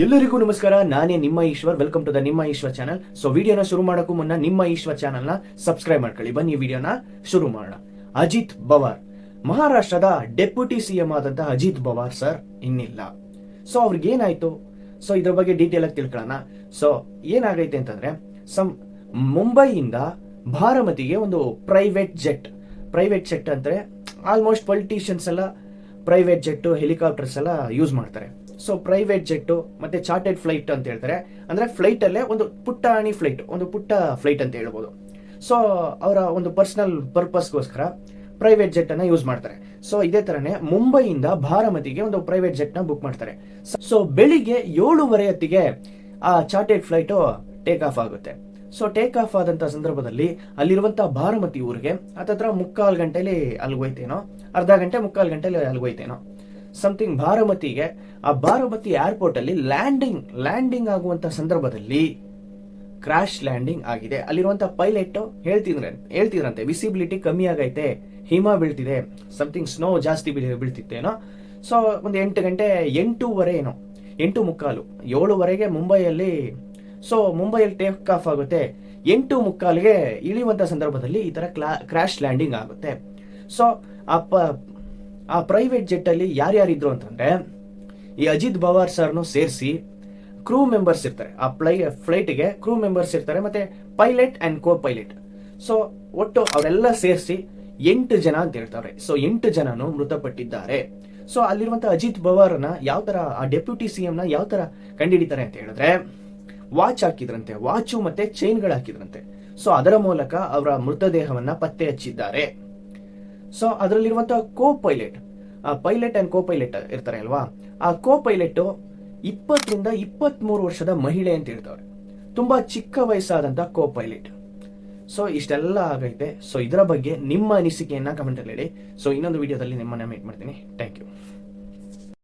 ಎಲ್ಲರಿಗೂ ನಮಸ್ಕಾರ. ನಾನೇ ನಿಮ್ಮ ಈಶ್ವರ್. ವೆಲ್ಕಮ್ ಟು ದ ನಿಮ್ಮ ಈಶ್ವರ್ ಚಾನಲ್. ಸೊ ವಿಡಿಯೋನ ಶುರು ಮಾಡೋಕ್ಕೂ ಮುನ್ನ ನಿಮ್ಮ ಈಶ್ವರ್ ಚಾನಲ್ನ ಸಬ್ಸ್ಕ್ರೈಬ್ ಮಾಡ್ಕೊಳ್ಳಿ. ಬನ್ನಿ ವಿಡಿಯೋನ ಶುರು ಮಾಡೋಣ. ಅಜಿತ್ ಪವಾರ್, ಮಹಾರಾಷ್ಟ್ರದ ಡೆಪ್ಯೂಟಿ ಸಿಎಂ ಆದಂತಹ ಅಜಿತ್ ಪವಾರ್ ಸರ್ ಇನ್ನಿಲ್ಲ. ಸೊ ಅವ್ರಿಗೆ ಏನಾಯ್ತು? ಸೊ ಇದ್ರ ಬಗ್ಗೆ ಡೀಟೇಲ್ ಆಗಿ ತಿಳ್ಕೊಳ್ಳೋಣ. ಸೊ ಏನಾಗೈತೆ ಅಂತಂದ್ರೆ, ಮುಂಬೈಯಿಂದ ಬಾರಾಮತಿಗೆ ಒಂದು ಪ್ರೈವೇಟ್ ಜೆಟ್ ಅಂದ್ರೆ ಆಲ್ಮೋಸ್ಟ್ ಪೊಲಿಟಿಷಿಯನ್ಸ್ ಎಲ್ಲ ಪ್ರೈವೇಟ್ ಜೆಟ್, ಹೆಲಿಕಾಪ್ಟರ್ಸ್ ಎಲ್ಲ ಯೂಸ್ ಮಾಡ್ತಾರೆ. ಸೊ ಪ್ರೈವೇಟ್ ಜೆಟ್ ಮತ್ತೆ ಚಾರ್ಟೆಡ್ ಫ್ಲೈಟ್ ಅಂತ ಹೇಳ್ತಾರೆ. ಅಂದ್ರೆ ಫ್ಲೈಟ್ ಅಲ್ಲೇ ಒಂದು ಪುಟ್ಟಾಣಿ ಫ್ಲೈಟ್, ಒಂದು ಪುಟ್ಟ ಫ್ಲೈಟ್ ಅಂತ ಹೇಳ್ಬೋದು. ಸೊ ಅವರ ಒಂದು ಪರ್ಸನಲ್ ಪರ್ಪಸ್ಗೋಸ್ಕರ ಪ್ರೈವೇಟ್ ಜೆಟ್ ಅನ್ನ ಯೂಸ್ ಮಾಡ್ತಾರೆ. ಸೊ ಇದೇ ತರನೇ ಮುಂಬೈಯಿಂದ ಬಾರಾಮತಿಗೆ ಒಂದು ಪ್ರೈವೇಟ್ ಜೆಟ್ ನ ಬುಕ್ ಮಾಡ್ತಾರೆ. ಸೊ ಬೆಳಿಗ್ಗೆ 7:30 ಹೊತ್ತಿಗೆ ಆ ಚಾರ್ಟೆಡ್ ಫ್ಲೈಟ್ ಟೇಕ್ ಆಫ್ ಆಗುತ್ತೆ. ಸೊ ಟೇಕ್ ಆಫ್ ಆದಂತ ಸಂದರ್ಭದಲ್ಲಿ ಅಲ್ಲಿರುವಂತಹ ಬಾರಾಮತಿ ಊರಿಗೆ ಹತ್ತತ್ರ 3/4 ಗಂಟೆಲಿ ಅಲ್ಗೋಯ್ತೇನೋ, ಅರ್ಧ ಗಂಟೆ 3/4 ಗಂಟೆಲಿ ಅಲ್ಗೋಯ್ತೇನೋ ಸಮಥಿಂಗ್. ಆ ಬಾರಾಮತಿ ಏರ್ಪೋರ್ಟ್ ಅಲ್ಲಿ ಲ್ಯಾಂಡಿಂಗ್ ಆಗುವಂತ ಸಂದರ್ಭದಲ್ಲಿ ಕ್ರಾಶ್ ಲ್ಯಾಂಡಿಂಗ್ ಆಗಿದೆ. ಅಲ್ಲಿರುವಂತಹ ಪೈಲಟ್ ಹೇಳ್ತಿದ್ರಂತೆ ವಿಸಿಬಿಲಿಟಿ ಕಮ್ಮಿ ಆಗೈತೆ, ಹಿಮ ಬೀಳ್ತಿದೆ, ಸಮಥಿಂಗ್ ಸ್ನೋ ಜಾಸ್ತಿ ಬೀಳ್ತಿತ್ತೇನೋ. ಸೊ ಒಂದು 8 ಗಂಟೆ 8:15 ಏನೋ, 8:45, 7:00 ಮುಂಬೈಯಲ್ಲಿ. ಸೊ ಮುಂಬೈಯಲ್ಲಿ ಟೇಕ್ ಆಫ್ ಆಗುತ್ತೆ. 8:45ಗೆ ಇಳಿಯುವಂತ ಸಂದರ್ಭದಲ್ಲಿ ಈ ತರ ಕ್ರಾಶ್ ಲ್ಯಾಂಡಿಂಗ್ ಆಗುತ್ತೆ. ಸೊ ಆ ಪ್ರೈವೇಟ್ ಜೆಟ್ ಅಲ್ಲಿ ಯಾರ್ಯಾರಿದ್ರು ಅಂತಂದ್ರೆ, ಈ ಅಜಿತ್ ಪವಾರ್ ಸರ್ನು ಸೇರಿಸಿ ಕ್ರೂ ಮೆಂಬರ್ಸ್ ಇರ್ತಾರೆ. ಆ ಫ್ಲೈಟ್ಗೆ ಕ್ರೂ ಮೆಂಬರ್ಸ್ ಇರ್ತಾರೆ, ಮತ್ತೆ pilot and co pilot. So ಒಟ್ಟು ಅವರೆಲ್ಲ ಸೇರಿಸಿ 8 ಜನ ಅಂತ ಹೇಳ್ತಾರೆ. ಸೊ 8 ಜನನು ಮೃತಪಟ್ಟಿದ್ದಾರೆ. ಸೊ ಅಲ್ಲಿರುವಂತಹ ಅಜಿತ್ ಪವಾರ್ನ ಯಾವ ತರ, ಆ ಡೆಪ್ಯೂಟಿ ಸಿಎಂ ನ ಯಾವ ತರ ಕಂಡುಹಿಡಿತಾರೆ ಅಂತ ಹೇಳಿದ್ರೆ, ವಾಚ್ ಹಾಕಿದ್ರಂತೆ, ವಾಚು ಮತ್ತೆ ಚೈನ್ಗಳು ಹಾಕಿದ್ರಂತೆ. ಸೊ ಅದರ ಮೂಲಕ ಅವರ ಮೃತದೇಹವನ್ನ ಪತ್ತೆ ಹಚ್ಚಿದ್ದಾರೆ. ಸೊ ಅದರಲ್ಲಿರುವಂತಹ ಕೋ ಪೈಲಟ್, ಆ ಪೈಲಟ್ ಅಂಡ್ ಕೋ ಪೈಲಟ್ ಇರ್ತಾರೆ ಅಲ್ವಾ, ಆ ಕೋ ಪೈಲಟ್ 20 ರಿಂದ 23 ವರ್ಷದ ಮಹಿಳೆ ಅಂತ ಹೇಳ್ತಾರೆ. ತುಂಬಾ ಚಿಕ್ಕ ವಯಸ್ಸಾದಂತ ಕೋ ಪೈಲಟ್. ಸೊ ಇಷ್ಟೆಲ್ಲ ಆಗೈತೆ. ಸೊ ಇದರ ಬಗ್ಗೆ ನಿಮ್ಮ ಅನಿಸಿಕೆಯನ್ನ ಕಮೆಂಟ್ ಅಲ್ಲಿ ಹೇಳಿ. ಸೊ ಇನ್ನೊಂದು ವಿಡಿಯೋದಲ್ಲಿ ನಿಮ್ಮನ್ನ ಮೀಟ್ ಮಾಡ್ತೀನಿ. Thank you.